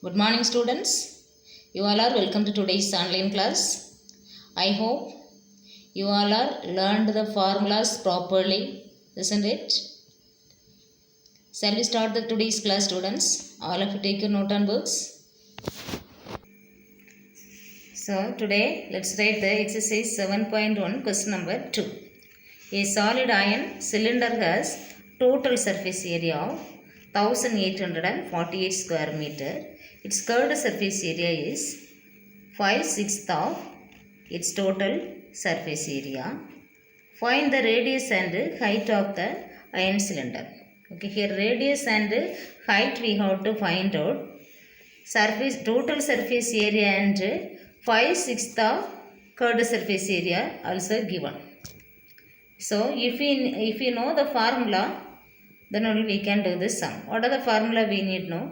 Good morning, students. You all are welcome to today's online class. I hope you all are learned the formulas properly, isn't it? Shall we start the today's class, students? All of you take your note and books. So today let's write the exercise 7.1 question number 2. A solid iron cylinder has total surface area of 1848 square meter. Its curved surface area is 5/6 of its total surface area. Find the radius and height of the iron cylinder. Okay, here radius and height we have to find out. Surface total surface area and 5/6 of curved surface area also given. So if we know the formula, then only we can do this sum. What are the formula we need know?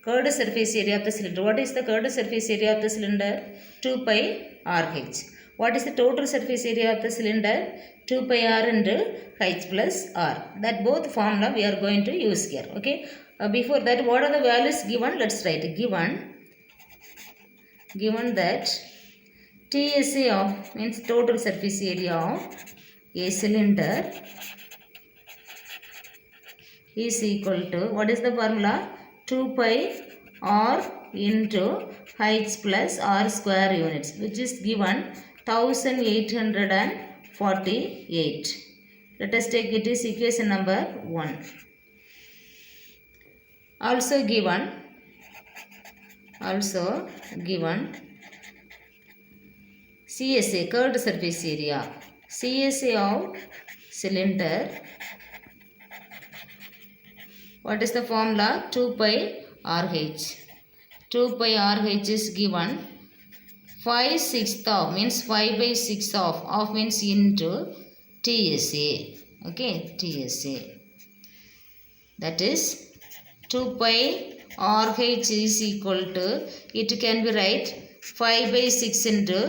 Curved surface area of the cylinder. What is the curved surface area of the cylinder? 2 pi RH. What is the total surface area of the cylinder? 2 pi r into h plus r. That both formula we are going to use here. Okay. Before that, what are the values given? Let's write. Given that TSA of means total surface area of a cylinder is equal to, what is the formula? 2 pi r into h plus r square units, which is given 1848. Let us take it is equation number 1. Also given CSA, curved surface area. CSA of cylinder, what is the formula? 2 pi RH. 2 pi RH is given 5/6 of means 5/6 of means into TSA. Okay, TSA. That is 2 pi RH is equal to, it can be write 5/6 into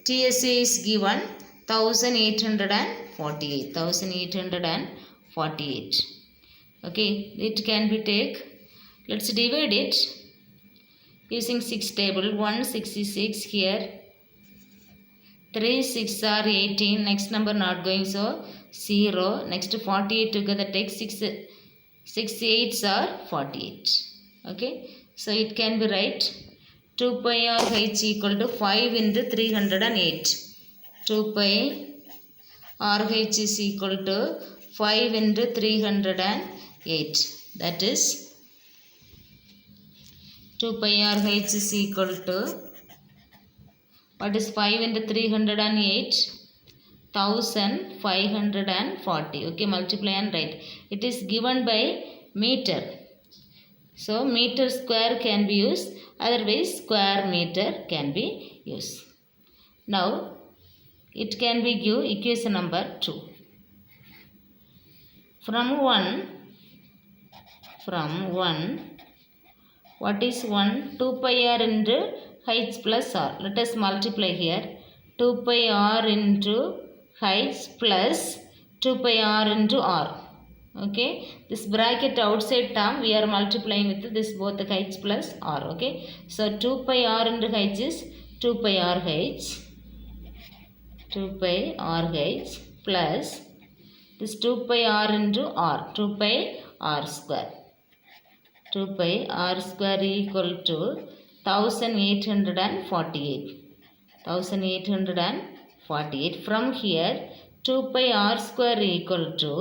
TSA is given 1848. Okay, it can be take. Let's divide it using 6 table. 166 here. 3 6 are 18. Next number not going, so 0. Next 48 together take 6 8s are 48. Okay, so it can be write 2 pi RH equal to 5 into 308. 2 pi RH is equal to 5 into 308. That is 2 pi RH is equal to, what is 5 into 308? 1540. Okay, multiply and write. It is given by meter. So meter square can be used, otherwise square meter can be used. Now it can be give equation number 2. From 1, what is 1? 2 pi r into h plus r. Let us multiply here. 2 pi r into h plus 2 pi r into r. Okay, this bracket outside term we are multiplying with this both the h plus r. Okay, so 2 pi r into h is 2 pi r h. 2 pi r h plus this 2 pi r into r. 2 pi r square. 2 pi r square equal to 1848. From here 2 pi r square equal to,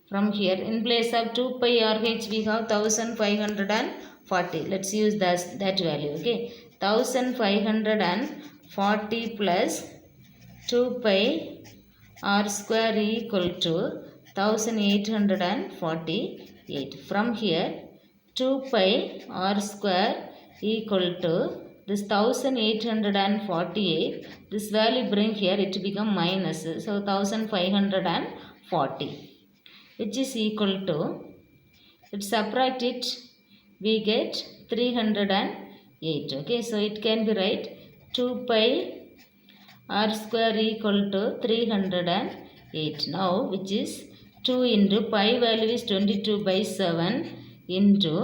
from here in place of 2 pi RH we have 1540. Let's use that value. Okay, 1540 plus 2 pi r square equal to 1848. From here 2 pi r square equal to this 1848. This value bring here, it become minus, so 1540, which is equal to, let's subtract it, we get 308. Okay, so it can be write 2 pi r square equal to 308 now, which is 2 into pi value is 22/7 into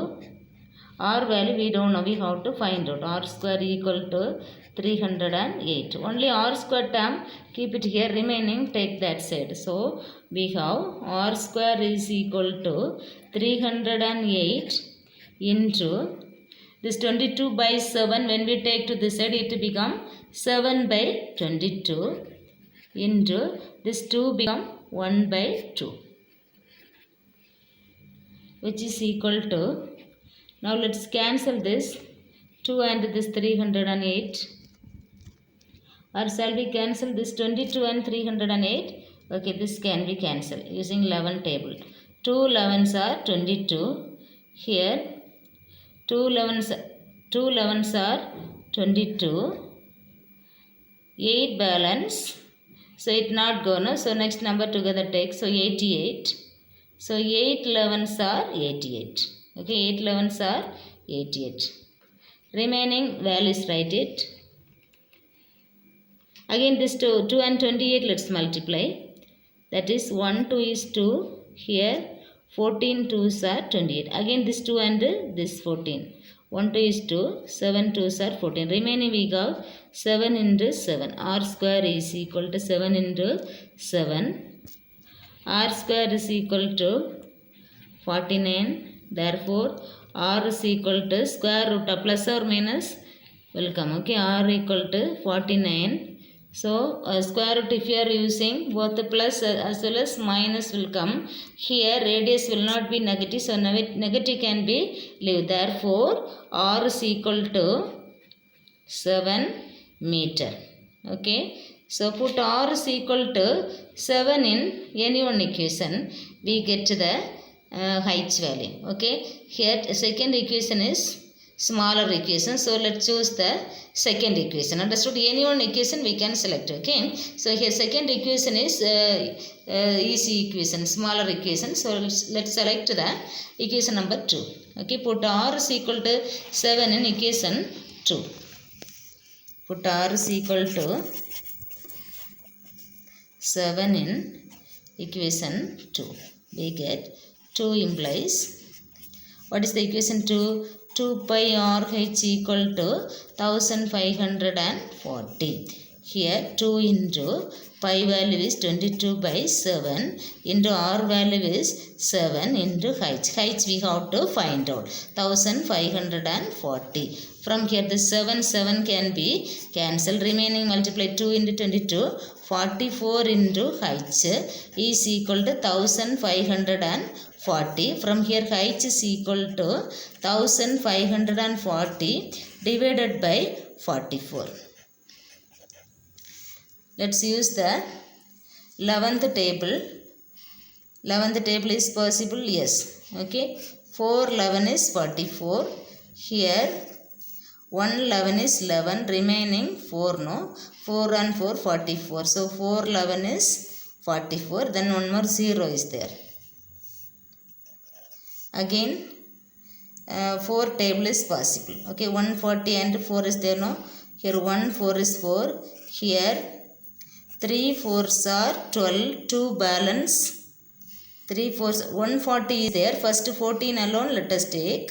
R value we don't know, we have to find out. R square equal to 308. Only R square term, keep it here, remaining take that side. So we have R square is equal to 308 into this 22 by 7. When we take to this side, it become 7 by 22 into this 2 become 1 by 2, which is equal to, now let's cancel this 2 and this 308, or shall we cancel this 22 and 308? Okay, this can be cancelled using 11 table. 2 11s are 22. Here 2 11s are 22. 8 balance. So it not go, no? So next number together take. So 88. So 8 11s are 88. Okay, 8 11s are 88. Remaining values write it. Again this 2 and 28 let's multiply. That is 1 2 is 2. Here 14 2s are 28. Again this 2 and this 14. 1 2 is 2. 7 2s are 14. Remaining we got 7 into 7. R square is equal to 7 into 7. R square is equal to 49. Therefore R is equal to square root of plus or minus will come. Okay, R equal to 49. So square root, if you are using both the plus as well as minus will come. Here radius will not be negative, so negative can be leave. Therefore R is equal to 7 meter. Okay, so put R is equal to 7 in any one equation, we get the height value. Okay, here second equation is smaller equation, so let's choose the second equation. Understood? Any one equation we can select. Okay, so here second equation is easy equation, smaller equation, so let's select the equation number 2. Okay, put R is equal to 7 in equation 2. Put R is equal to 7 in equation 2. We get 2 implies, what is the equation 2? 2 pi RH equal to 1540. Here 2 into pi value is 22 by 7 into R value is 7 into height. Height we have to find out 1540. From here the 7 can be cancelled. Remaining multiply 2 into 22. 44 into height is equal to 1540. From here height is equal to 1540 divided by 44. Let's use the 11th table. 11th table is possible? Yes. Okay. 4 11 is 44. Here 1 11 is 11. Remaining 4 no. 4 and 4 44. So 4 11 is 44. Then one more 0 is there. Again 4 table is possible. Okay, 140 and 4 is there no. Here 1 4 is 4. Here 3 4s are 12. 2 balance. 3 4s 140 is there. First 14 alone let us take.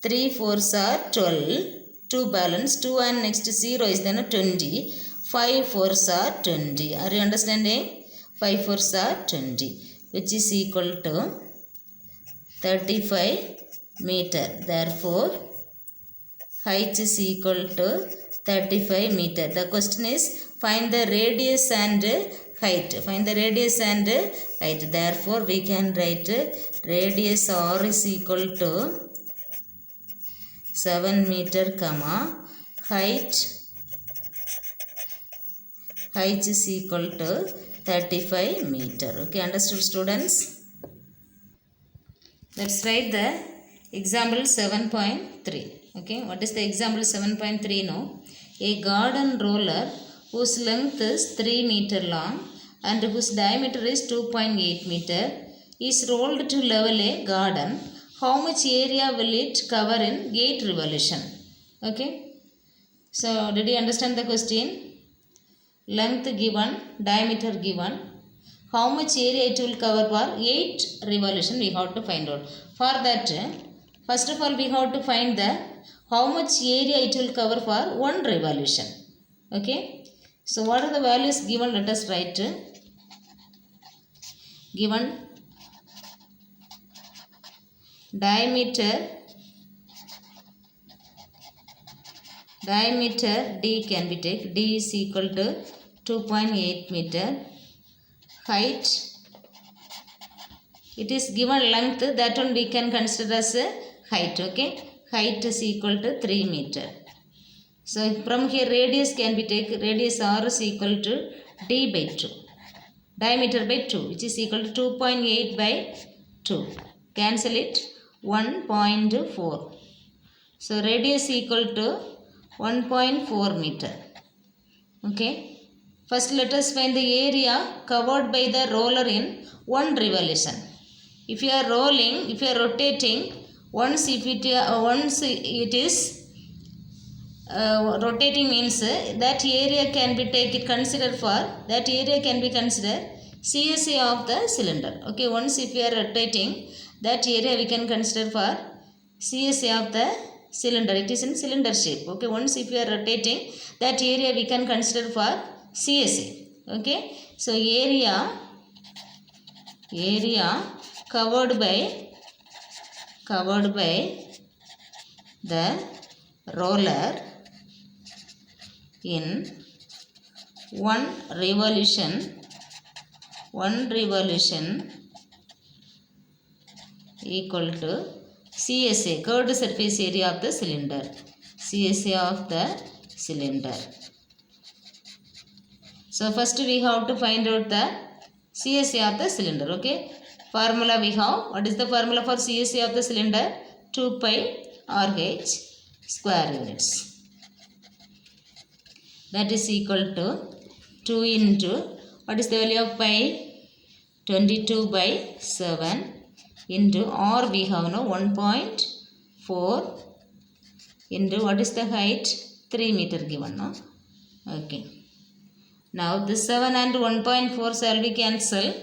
3 4s are 12. 2 balance. 2 and next 0 is then 20. 5 4s are 20. Are you understanding? 5 4s are 20, which is equal to 35 meter. Therefore height is equal to 35 meter. The question is find the radius and height. Find the radius and height. Therefore we can write radius R is equal to 7 meter comma height is equal to 35 meter. Okay, understood students? Let's write the example 7.3. Okay, what is the example 7.3 now? A garden roller whose length is 3 meter long and whose diameter is 2.8 meter is rolled to level a garden. How much area will it cover in 8 revolution? Okay, so did you understand the question? Length given, diameter given. How much area it will cover for 8 revolution we have to find out. For that First of all, we have to find the how much area it will cover for one revolution. Okay. So what are the values given? Let us write. Given diameter D can be taken. D is equal to 2.8 meter. Height, it is given length, that one we can consider as a height. Okay, height is equal to 3 meter. So from here radius can be taken. Radius R is equal to D by 2. Diameter by 2, which is equal to 2.8 by 2. Cancel it. 1.4. So radius equal to 1.4 meter. Okay. First let us find the area covered by the roller in one revolution. If you are rolling, if you are rotating, once it is rotating means that area can be considered for, that area can be considered CSA of the cylinder. Okay, once if you are rotating, that area we can consider for CSA of the cylinder. It is in cylinder shape. Okay, once if you are rotating, that area we can consider for CSA. Okay, so area covered by the roller in one revolution equal to CSA, curved surface area of the cylinder. CSA of the cylinder. So first we have to find out the CSA of the cylinder. Okay, formula we have. What is the formula for CSA of the cylinder? 2 pi RH square units. That is equal to 2 into, what is the value of pi? 22 by 7 into R we have now 1.4 into, what is the height? 3 meter given. No? Okay. Now this 7 and 1.4 shall be cancel.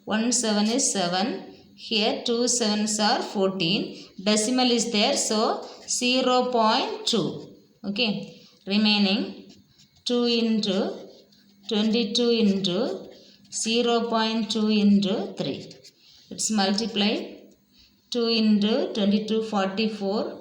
1 7 is 7. Here 2 7s are 14. Decimal is there, so 0.2. Okay. Remaining 2 into 22 into 0.2 into 3. It's multiply. 2 into 22 44.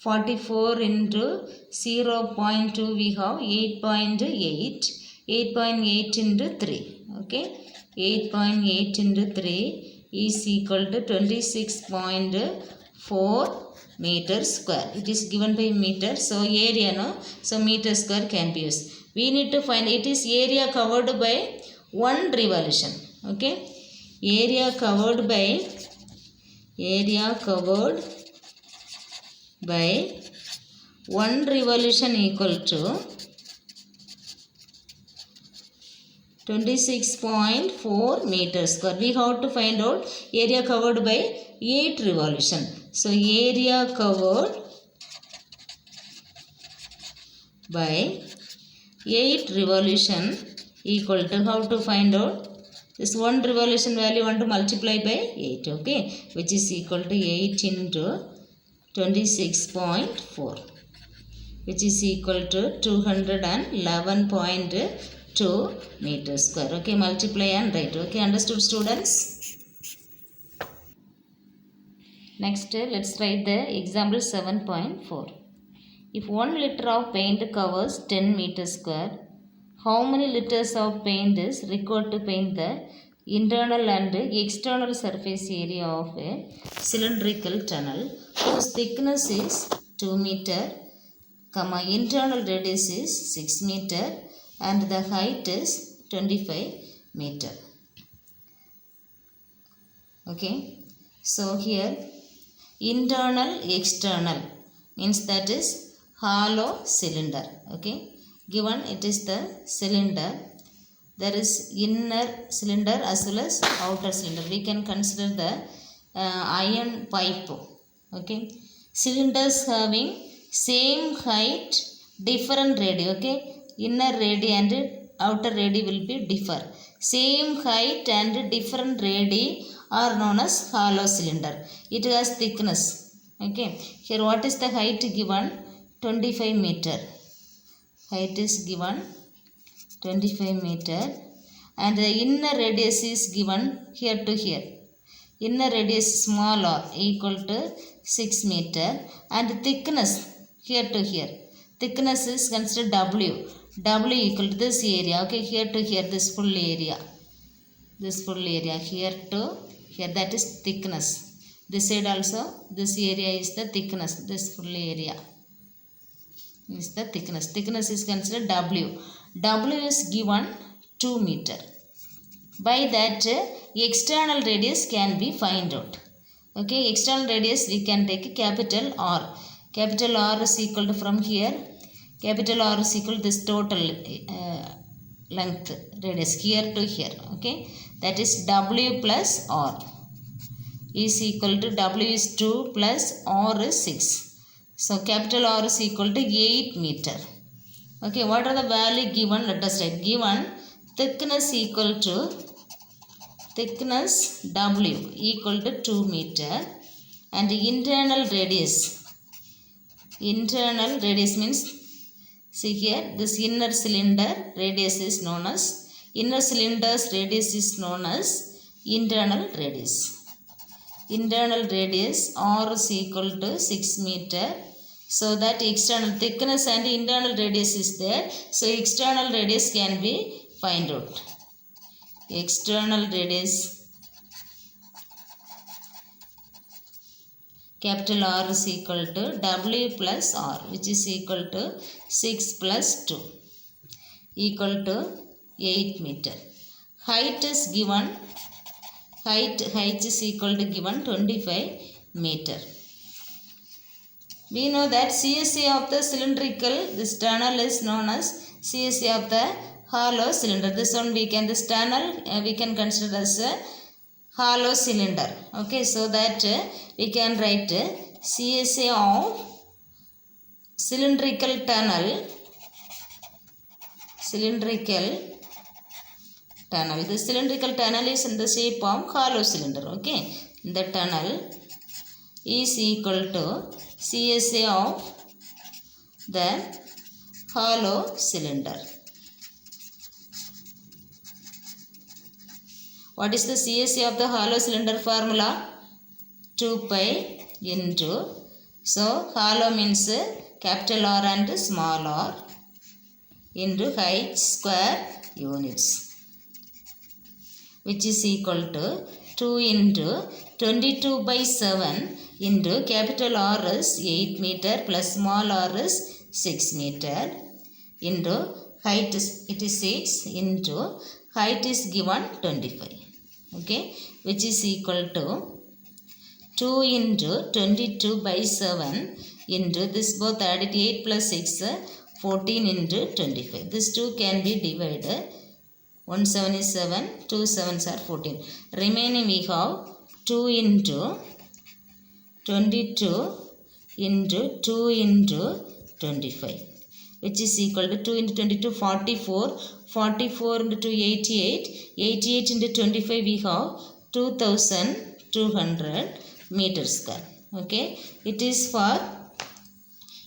44 into 0.2 we have 8.8. 8.8 into 3. Okay, 8.8 into 3 is equal to 26.4 meter square. It is given by meter, so area no, so meter square can be used. We need to find it is area covered by one revolution. Okay, area covered by one revolution equal to 26.4 meters square. We have to find out area covered by 8 revolution. So area covered by 8 revolution equal to, how to find out? This one revolution value want to multiply by 8. Okay, which is equal to 8 into 26.4, which is equal to 211.2 meter square. Okay, multiply and write. Okay, understood students? Next, let's write the example 7.4. If 1 liter of paint covers 10 meter square, how many liters of paint is required to paint the internal and external surface area of a cylindrical tunnel whose thickness is 2 meter, internal radius is 6 meter and the height is 25 meter. Okay, so here internal external means that is hollow cylinder. Okay, given it is the cylinder, there is inner cylinder as well as outer cylinder. We can consider the iron pipe. Okay, cylinders having same height, different radii. Okay, inner radii and outer radii will be differ. Same height and different radii are known as hollow cylinder. It has thickness. Okay, here what is the height given? 25 meter. Height is given 25 meter and the inner radius is given here to here. Inner radius small r equal to 6 meter and thickness here to here. Thickness is considered W. W equal to this area. Okay, here to here, this full area. This full area here to here, that is thickness. This side also, this area is the thickness. This full area is the thickness. Thickness is considered W. W is given 2 meter. By that external radius can be find out. Okay, external radius we can take capital R. Capital R is equal to from here. Capital R is equal to this total length radius here to here. Okay, that is W plus R is equal to W is 2 plus R is 6. So capital R is equal to 8 meter. Okay, what are the value given? Let us write. Given thickness equal to thickness W equal to 2 meter and internal radius. Internal radius means, see here, this inner cylinder radius is known as, inner cylinder's radius is known as internal radius. Internal radius R is equal to 6 meter. So that external thickness and internal radius is there. So external radius can be find out. External radius capital R is equal to W plus R, which is equal to 6 plus 2 equal to 8 meter. Height is given, height is equal to given 25 meter. We know that CSA of the cylindrical, this tunnel is known as CSA of the hollow cylinder. This one we can, this tunnel we can consider as a hollow cylinder. Okay, so that we can write CSA of cylindrical tunnel. Cylindrical tunnel. The cylindrical tunnel is in the shape of hollow cylinder. Okay, the tunnel is equal to CSA of the hollow cylinder. What is the CSA of the hollow cylinder formula? 2 pi into, so hollow means capital R and small r into height square units, which is equal to 2 into 22 by 7 into capital R is 8 meter plus small r is 6 meter into height is, it is 6 into height is given 25. Okay, which is equal to 2 into 22 by 7 into this both added 8 plus 6 14 into 25. This 2 can be divided. 1 7 is 7, 2 7s are 14. Remaining we have 2 into 22 into 2 into 25, which is equal to 2 into 22 44, 44 into 2 88, 88 into 25 we have 2200 meter square. Okay, it is for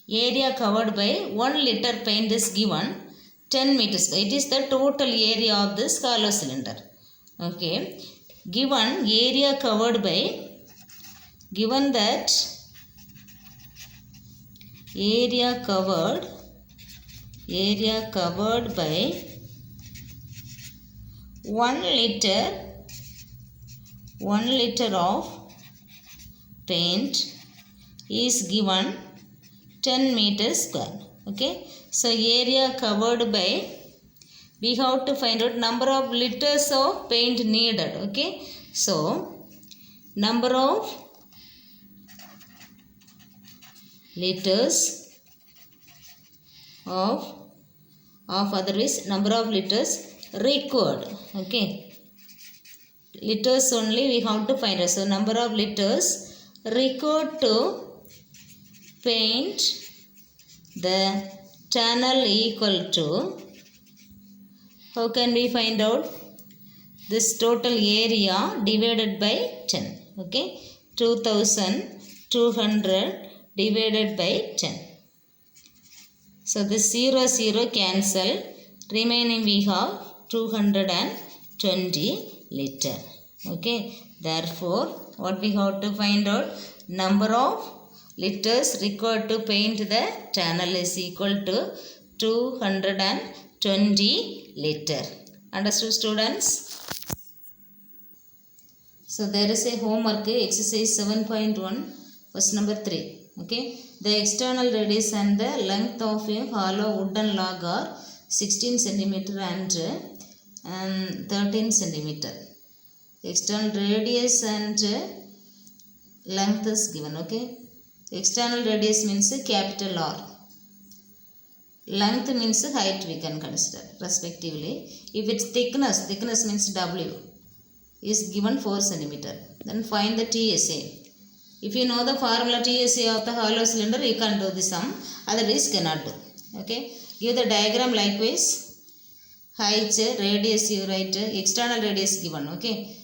area covered by 1 liter paint is given 10 meters square. It is the total area of this hollow cylinder. Okay, given area covered by, given that area covered by 1 liter of paint is given 10 meters square. Okay, so area covered by, we have to find out number of liters of paint needed. Okay, so number of liters of otherwise number of liters required. Okay, liters only we have to find out. So number of liters required to paint the tunnel equal to, how can we find out? This total area divided by 10. Okay, 2000 200 divided by 10. So this 0 0 cancel, remaining we have 220 liter. Okay, therefore what we have to find out, number of liters required to paint the tunnel is equal to 220 liter. Understood, students? So there is a homework, exercise 7.1, question number 3. Okay, the external radius and the length of a hollow wooden log are 16 cm and 13 cm. External radius and length is given. Okay, external radius means capital R. Length means height we can consider respectively. If it's thickness means W is given 4 cm. Then find the TSA. If you know the formula TSA of the hollow cylinder, you can do the sum, otherwise cannot do. Okay, give the diagram likewise. Height, radius you write, external radius given. Okay,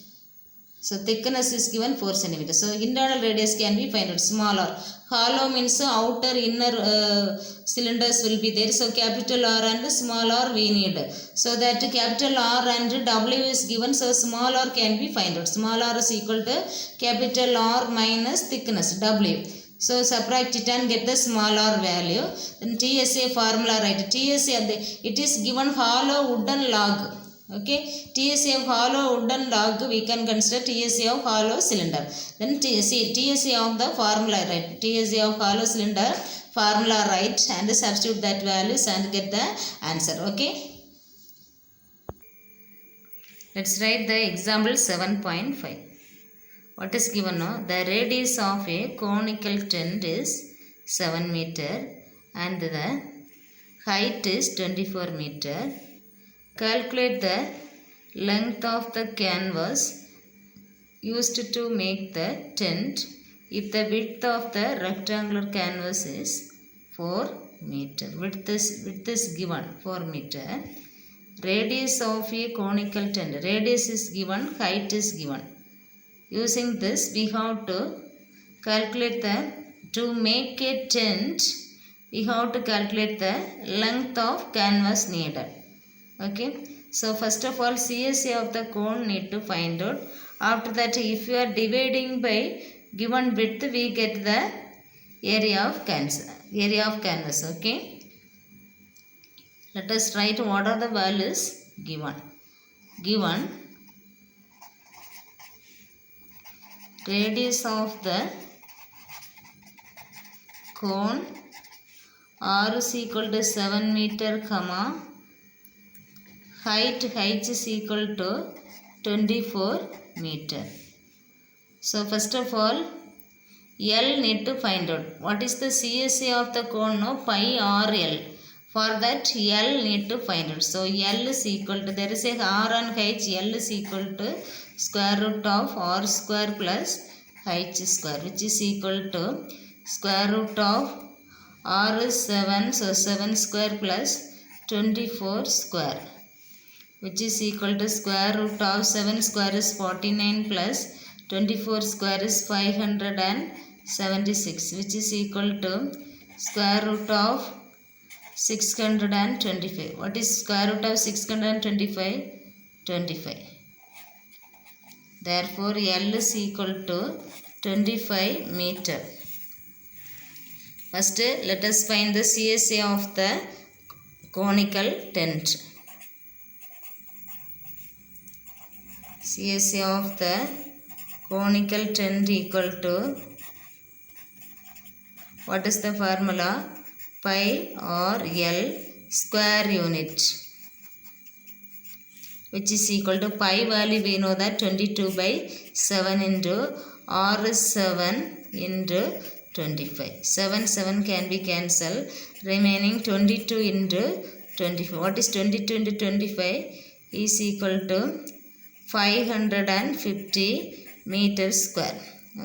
so thickness is given 4 cm. So internal radius can be found out, smaller. Hollow means outer inner cylinders will be there. So capital R and small r we need. So that capital R and W is given. So small r can be found out. Small r is equal to capital R minus thickness W. So subtract it and get the small r value. Then TSA formula write. TSA it is given hollow wooden log. Okay, TSA of hollow wooden log we can consider TSA of hollow cylinder. Then TSA of the formula write. TSA of hollow cylinder formula write and substitute that values and get the answer. Okay, let's write the example 7.5. What is given now? The radius of a conical tent is 7 meter and the height is 24 meter. Calculate the length of the canvas used to make the tent if the width of the rectangular canvas is 4 meter. Width is given 4 meter. Radius of a conical tent. Radius is given, height is given. Using this we have to calculate to make a tent we have to calculate the length of canvas needed. Okay, so first of all CSA of the cone need to find out. After that, if you are dividing by given width, we get the area of canvas. Okay, let us write what are the values given. Radius of the cone R is equal to 7 meter, comma height is equal to 24 meter. So first of all L need to find out. What is the CSA of the cone? No, pi r L. For that L need to find out. So L is equal to, there is a R and H, L is equal to square root of R square plus H square, which is equal to square root of R is 7, so 7 square plus 24 square, which is equal to square root of 7 square is 49 plus 24 square is 576, which is equal to square root of 625. What is square root of 625? 25. Therefore L is equal to 25 meter. First let us find the CSA of the conical tent. CSA of the conical tent equal to, what is the formula? Pi r L square unit, which is equal to pi value we know that 22 by 7 into r is 7 into 25. 7 can be cancelled, remaining 22 into 25. What is 22 into 25? Is equal to 550 meters square.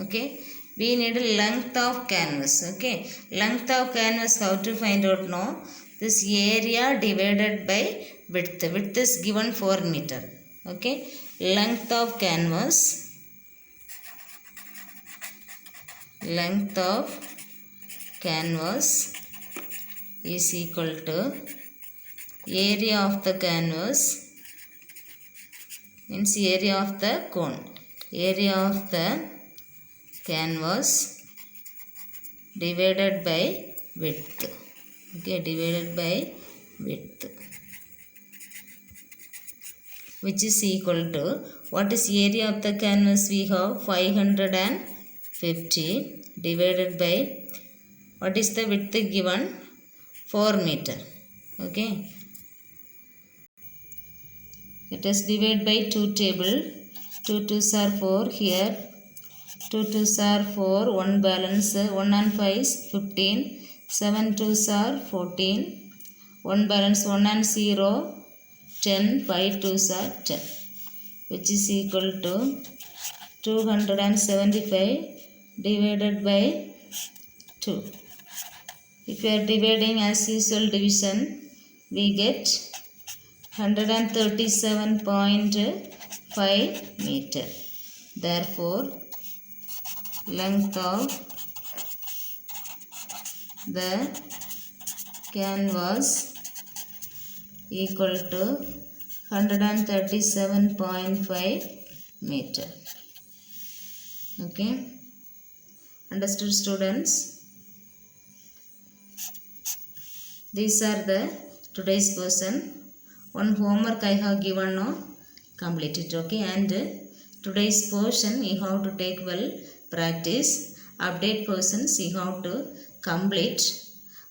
Okay, we need length of canvas. Okay, length of canvas, how to find out now? This area divided by width. Width is given 4 meter. Okay, length of canvas length of canvas is equal to area of the canvas means area of the cone. Area of the canvas divided by width. Okay, divided by width, which is equal to, what is area of the canvas? We have 550 divided by, what is the width given? 4 meter. Okay, let us divide by 2 table. 2 2s are 4 here. 2 2s are 4, 1 balance, 1 and 5 is 15, 7 2s are 14, 1 balance, 1 and 0, 10, 5 2s are 10, which is equal to 275 divided by 2. If we are dividing as usual division, we get 137.5 meter. Therefore, length of the canvas equal to 137.5 meter. Okay, understood students? These are the today's question. One homework I have given now, complete it. Okay, and today's portion you have to take well practice. Update portions you have to complete,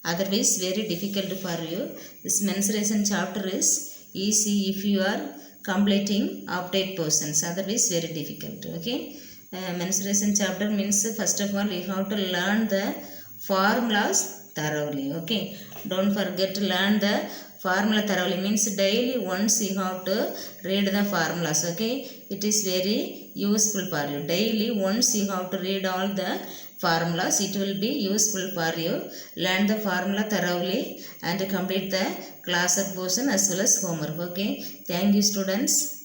otherwise very difficult for you. This mensuration chapter is easy if you are completing update portions, otherwise very difficult. Okay, mensuration chapter means first of all you have to learn the formulas thoroughly. Okay, don't forget to learn the formula thoroughly, means daily once you have to read the formulas. Okay, it is very useful for you. Daily once you have to read all the formulas, it will be useful for you. Learn the formula thoroughly and complete the class portion as well as homework. Okay, thank you students.